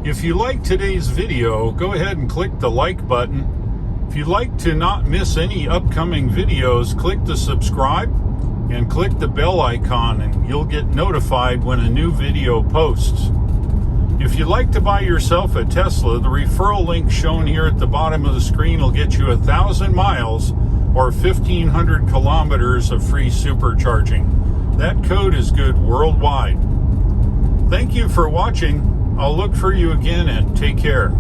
If you like today's video, go ahead and click the like button. If you'd like to not miss any upcoming videos, click the subscribe and click the bell icon and you'll get notified when a new video posts. If you'd like to buy yourself a Tesla, the referral link shown here at the bottom of the screen will get you 1,000 miles or 1,500 kilometers of free supercharging. That code is good worldwide. Thank you for watching. I'll look for you again and take care.